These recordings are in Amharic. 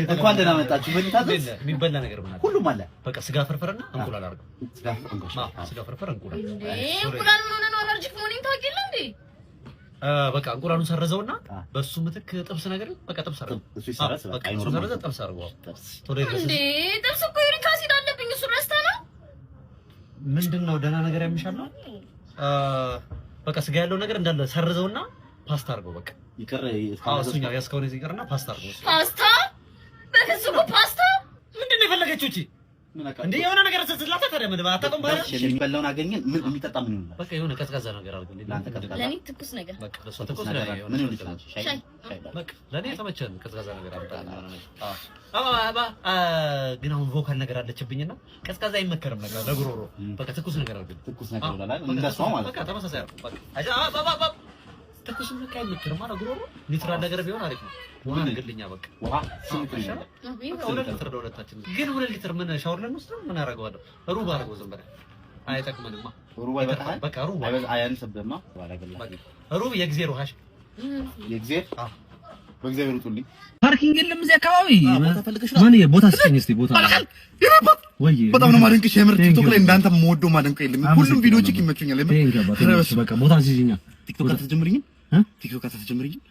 እንኳን ደህና መጣችሁ። ምን ታዘዝ? የሚበላ ነገር ምን አለ? ሁሉም አለ። በቃ ስጋ ፍርፍርና እንቁላል አድርገው። ስጋ ፍርፍር እንቁላል። እንቁላል ምን ሆነ ነው? አለርጂክ መሆኔን ታውቂያለህ እንዴ? በቃ እንቁላሉን ሰረዘውና በሱ ምትክ ጥብስ ነገር በቃ ጥብስ አድርገው። እሱ ይሰራል። በቃ እሱ ሰረዘ ጥብስ አድርገው። እንዴ ጥብስ እኮ ዩሪክ አሲድ አለብኝ። እሱ ረስተህ ነው? ምንድነው ደህና ነገር ያምሻል ነው? በቃ ስጋ ያለው ነገር እንዳለ ሰርዘውና ፓስታ አድርገው። በቃ ይቀር እሱኛው ያስከውን ይቀርና ፓስታ አድርገው። ፓስታ በፍጹም ፓስታ ምንድነው የፈለገችው እቺ? እንዴ የሆነ ነገር ተስላታ ታዲያ ምን አታውቅም? ባለ የሚበላውን አገኘን። ምን የሚጠጣ ምን ይሆናል? በቃ የሆነ ቀዝቃዛ ነገር አድርገው። ለአንተ ቀዝቃዛ፣ ለኔ ትኩስ ነገር። በቃ ለሷ ትኩስ ነገር ምን ይሆናል? ሻይ በቃ ለኔ ተመቸን። ቀዝቃዛ ነገር አምጣልኝ። ግን አሁን ቮካል ነገር አለችብኝና ቀዝቃዛ አይመከርም ነገር ለጉሮሮ። በቃ ትኩስ ነገር አድርገው። ትኩስ ነገር ይሆናል እንደሷ ማለት። በቃ ተመሳሳይ አድርገው። በቃ ትኩስ ነገር አይመከርም ማለት ጉሮሮ። ኒትራል ነገር ቢሆን አሪፍ ነው። ውሃ አድርግልኛ። በቃ ውሃ ስንት ነው? ሁለት ሊትር ለሁለታችን። ግን 2 ሊትር ምን ሻወር ለንወስድ ነው? ምን አደርገዋለሁ? ሩብ አድርገው ዝም ብለህ አይጠቅመንማ። ሩብ አይበቃም። በቃ ሩብ አያንስብህማ። ሩብ የእግዜር ውሃ የእግዜር በእግዚአብሔር ውጡልኝ። ፓርኪንግ የለም እዚህ አካባቢ። ማን ቦታ ስጠኝ እስቲ ቦታ ወይ በጣም ነው ማደንቅሽ። የምር ቲክቶክ ላይ እንዳንተ የምወደው ማደንቀው የለም። ሁሉም ቪዲዮዎች ይመቹኛል። በቃ ቦታ ሲጂኛ ቲክቶክ አትጀምሪኝም? ቲክቶክ አትጀምሪኝም?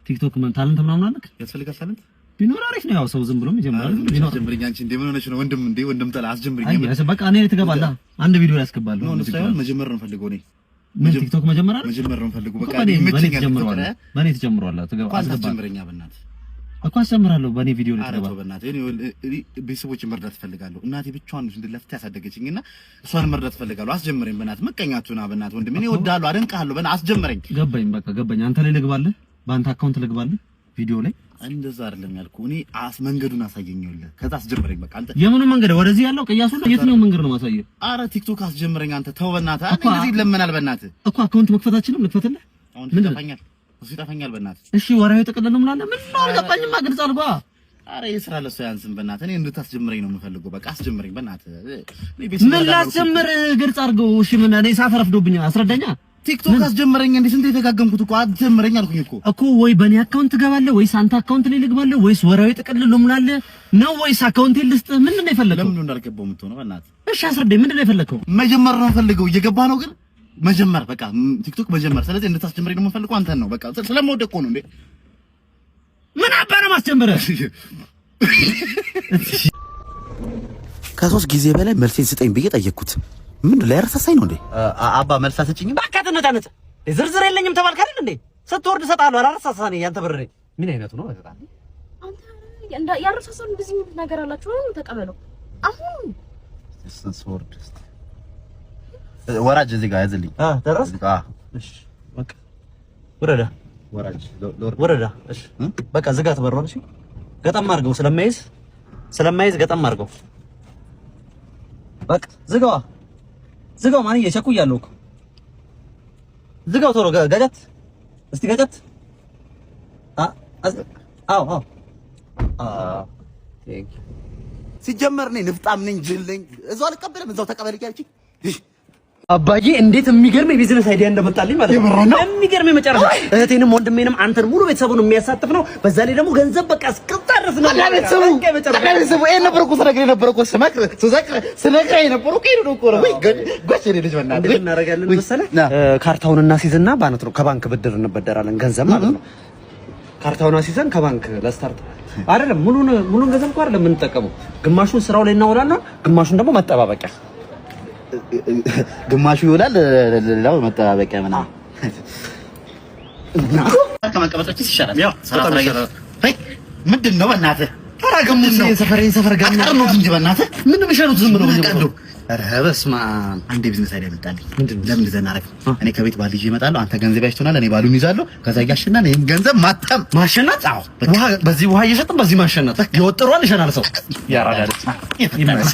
ቲክቶክ ምን ታለንት ምናምን አለክ? ያስፈልጋል ታለንት ቢኖር አሪፍ ነው። ያው ሰው ዝም ብሎም ይጀምራል። ቢኖር ጀምሪኝ። አንቺ እንደ ምን ሆነሽ ነው? ወንድም ጠላ አስጀምሪኝ። አይ በቃ እኔ ትገባለህ። አንድ ቪዲዮ ያስገባለሁ። ነው ሳይሆን መጀመር ነው ፈልገው ነኝ። ምን ቲክቶክ መጀመር አይደል? መጀመር ነው ፈልገው። በቃ በኔ ትጀምረዋለህ። ትገባ አስጀምረኛ በእናትህ እኮ አስጀምራለሁ። በኔ ቪዲዮ ላይ ትገባ። በእናትህ እኔ ቤተሰቦችን መርዳት ፈልጋለሁ። እናቴ ብቻዋን እንድለፍታ ያሳደገችኝና እሷን መርዳት ፈልጋለሁ። አስጀምረኝ በእናትህ። መቀኛቱና በእናትህ ወንድም እኔ እወድሃለሁ፣ አደንቅሃለሁ። በእናትህ አስጀምረኝ። ገባኝ። በቃ ገባኝ። አንተ ላይ ልግባለህ፣ በአንተ አካውንት ልግባለህ ቪዲዮ ላይ። እንደዛ አይደለም ያልኩህ። እኔ መንገዱን አሳየኝልህ፣ ከዛ አስጀምረኝ። በቃ አንተ የምን መንገድ? ወደዚህ ያለው ቅያሱ ነው። የትኛው መንገድ ነው ማሳየው? አረ ቲክቶክ አስጀምረኝ አንተ። ተው በእናትህ። አይ እንደዚህ ይለመናል። በእናትህ እኮ አካውንት መክፈታችንም ልክፈትልህ። ምን ይጠፋኛል? እሱ ይጠፋኛል። በእናትህ እሺ፣ ወራዊ ጥቅል ነው ምናለ ምን ነው አልገባኝማ። ግልጽ አልባ። አረ የስራ ለሱ ያንስም። በእናትህ እኔ እንድታስጀምረኝ ነው የምፈልገው። በቃ አስጀምረኝ በእናትህ። ምን ላስጀምር? ግልጽ አድርገው። እሺ ምን እኔ ሰዓት ረፍዶብኛል። አስረዳኛ። ቲክቶክ አስጀምረኝ። እንዴ ስንት የተጋገምኩት እኮ አስጀምረኝ አልኩኝ እኮ ወይ በእኔ አካውንት ትገባለህ ወይስ አንተ አካውንት ላይ ልግባለህ ወይስ ወራዊ ጥቅል ልሙላለህ ነው ወይስ አካውንት ልስጥህ? ምንድን ነው የፈለከው? ለምን እንዳልገባው የምትሆነው? በእናትህ እሺ አስረዳኝ። ምንድን ነው የፈለከው? መጀመር ነው የምፈልገው። እየገባህ ነው ግን መጀመር። በቃ ቲክቶክ መጀመር። ስለዚህ እንድታስጀምረኝ ነው የምፈልገው አንተን ነው። በቃ ስለምወደው እኮ ነው። እንዴ ምን አባረ ማስጀምረህ? ከ3 ጊዜ በላይ መልሴን ስጠኝ ብዬ ጠየቅኩት። ምን ላይ ረሳሳኝ ነው እንዴ? አባ መልስ አትጭኝም? በቃ ተነታነጽ። ዝርዝር የለኝም ተባልክ አይደል እንዴ? ስትወርድ እሰጥሃለሁ። አላረሳሳኝ ያንተ ብር ምን አይነቱ ነው? አንተ ያረሳሳው እንደዚህ ነገር አላችሁ። ተቀበለው አሁን ስወርድ ወራጅ እዚህ ጋር ያዝልኝ። ደረስ? እሺ በቃ ወረዳ ወረዳ። እሺ በቃ ዝጋት በሯን። እሺ ገጠም አድርገው። ስለማይዝ ገጠም አድርገው። በቃ ዝጋው። ማን እየቸኩያለሁ እኮ ዝጋው። ቶሎ ገጨት። እስቲ ገጨት። አዎ ሲጀመር ነኝ ንፍጣም ነኝ ጅል ነኝ። እዛው አልቀበልም። እዛው ተቀበል እያልኩኝ አባዬ እንዴት የሚገርም የቢዝነስ አይዲያ እንደመጣልኝ ማለት ነው። የሚገርም የመጨረሻ እህቴንም ወንድሜንም አንተን ሙሉ ቤተሰቡን የሚያሳትፍ ነው። በዛ ላይ ደግሞ ገንዘብ በቃ እስከታረፍ ነው። ቤተሰቡ ይሄ ነበር እኮ ስነግርህ ነበር እኮ ስነግርህ ነበር እኮ ነው እኮ ወይ ጎሽ ልጅ በእናትህ እናደርጋለን መሰለህ። ካርታውን እናስይዝና ባነት ነው ከባንክ ብድር እንበደራለን ገንዘብ ማለት ነው። ካርታውን አስይዘን ከባንክ ለስታርት አይደለም ሙሉን ገንዘብ እኮ አይደለም የምንጠቀመው። ግማሹን ስራው ላይ እናውላለን፣ ግማሹን ደግሞ መጠባበቂያ ግማሹ ይውላል፣ ሌላው መጠባበቂያ ምናምን እና ከመቀመጣችን ይሻላል። ያው ሰላም ላይ ምንድን ነው በእናትህ ተራገሙ ነው ሰፈር ጋር ነው እንጂ በእናትህ ምን ብሸሩት ዝም ብሎ ነው። ኧረ በስመ አብ። አንዴ ቢዝነስ አይዲያ መጣልኝ። ለምን ዘናረክ? እኔ ከቤት ባል ይዤ እመጣለሁ፣ አንተ ገንዘብ ያሽቶናል፣ እኔ ባሉን ይዛለሁ። ከዛ ያሽናል፣ ይሄን ገንዘብ ማሸናት። አዎ በዚህ ውሃ እየሸጥን በዚህ ማሸናት ይወጥሯል። ይሸናል ሰው ያራዳል ይመስ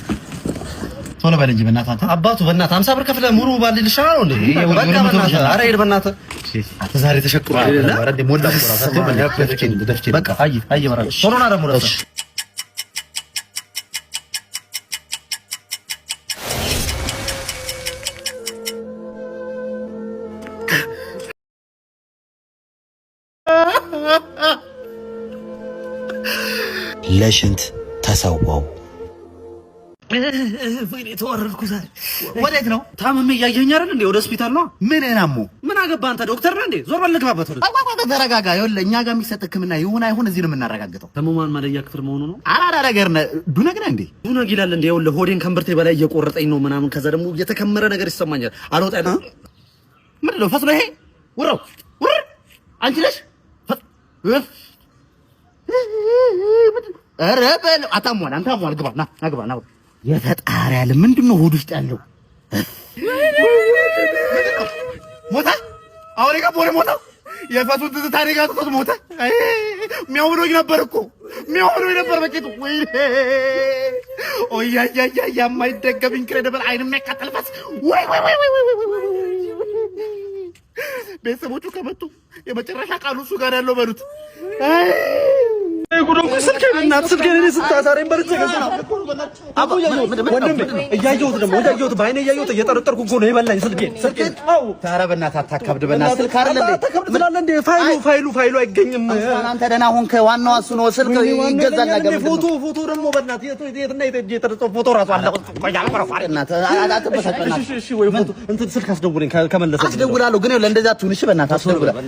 ቶሎ በል እንጂ በእናትህ አንተ አባቱ በእናትህ 50 ብር ከፍለህ ሙሉ ባል ልሻለው እንዴ? በቃ በእናትህ ኧረ ሂድ በእናትህ። ዛሬ ተሸክሯል። ኧረ እንደ ሞላ በቃ አይ መራጭ ቶሎ ና ደግሞ ረሳ ለሽንት ተሰዋው። ወይኔ ተወረድኩ ዛሬ። ወዴት ነው? ታምሜ እያየኸኝ አይደል እንዴ? ወደ ሆስፒታል ነው። ምን ናሙ? ምን አገባህ አንተ? ዶክተር ነህ እንዴ? ዞር በል ግባበት። ወደ ተረጋጋ። ይኸውልህ እኛ ጋር የሚሰጥ ሕክምና ይሁን አይሁን እዚህ ነው የምናረጋግጠው። ህሙማን ማለያ ክፍል መሆኑ ነው። አራዳ ነገር ነህ። ዱነግ ነህ እንዴ? ዱነግ ይላል እንዴ? ይኸውልህ ሆዴን ከንበርቴ በላይ እየቆረጠኝ ነው ምናምን፣ ከዛ ደግሞ የተከመረ ነገር ይሰማኛል። አልወጣ አይደል? ምንድን ነው ፈስሎ? ይሄ ውረው ውር አንቺ ነሽ ኧረ በል አታሟል። አንተ አሟል። ግባ ና ግባ ና። የተጣራ ያለ ምንድን ነው ሆድ ውስጥ ያለው? ሞታ አሁን የቀቦረ ሞታ የፈሱት ትዝታ ጋር ተቆጥ ሞታ። የሚያውሎኝ ነበር እኮ የሚያውሎኝ ነበር በቂቱ። ወይ ኦያያያ የማይደገም ኢንክሬዲብል አይን የሚያቃጥል ፈስ። ወይ ቤተሰቦቹ ከመጡ የመጨረሻ ቃሉ እሱ ጋር ያለው በሉት። ጉዶም ስልኬን እናት ስልኬን ስታሳረኝ በርቼ ገዝና አቡ እያየሁት በዓይኔ እያየሁት እየጠረጠርኩ እኮ ነው የበላኝ ስልኬን። አዎ ኧረ በእናትህ አታካብድ። በእናትህ ስልክ አይደለ እንዴ? አታካብድ ትላለህ እንዴ? ፋይሉ አይገኝም። አንተ ደህና ሆንክ። ዋናው እሱ ነው። ስልክ ይገዛል ነገር ፎቶ ደግሞ በእናትህ የትና የተረጠው ፎቶ ራሱ አለ። እሺ ወይ ፎቶ እንትን ስልክ አስደውለኝ ከመለሰ አስደውላለሁ። ግን ለእንደዚያ አትሁን እሺ። በእናትህ አስደውላለሁ።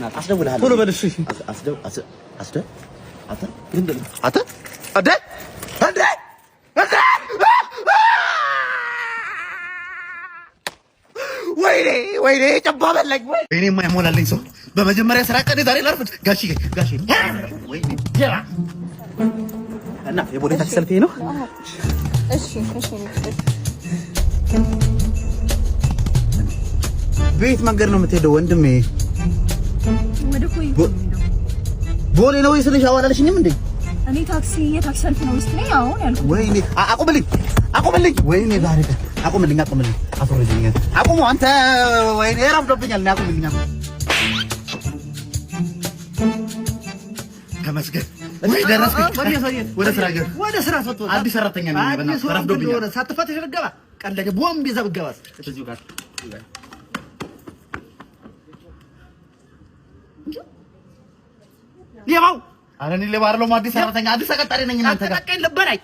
ቶሎ በል እሺ። ወይኔ ጨባ በላኝ። ወይኔ የማይሞላልኝ ሰው በመጀመሪያ ስራ ቀን ዛሬ ላርፍድ። ጋሺ ወይኔ እና የቦሌታች ሰልፌ ነው። እሺ ቤት መንገድ ነው የምትሄደው ወንድሜ? ወደ ኮይ ቦሌ ነው ወይስ አዋላለሽኝም እንዴ? እኔ የታክሲ ሰልፍ ነው ውስጥ ነኝ አሁን ያልኩት። ወይኔ አቁምልኝ። ወይኔ ዛሬ አቁምልኝ። አፍሮልኝ አቁሙ አንተ። ወይኔ ረፍዶብኛል። አቁምልኝ። ተመስገን ወይ ደረስኩ። ወደ ስራ ፈጥቶ አዲስ ሰራተኛ ነኝ። በእናትህ ረፍዶብኛል። ሳትፈት ይገባ ቀለገ ቦምብ ይዘህ ብትገባስ እዚሁ ጋር ሌባው። ኧረ እኔ ሌባ አይደለሁም። አዲስ ሰራተኛ አዲስ ተቀጣሪ ነኝ። እናንተ ጋር ተቀጣይ ልበላይ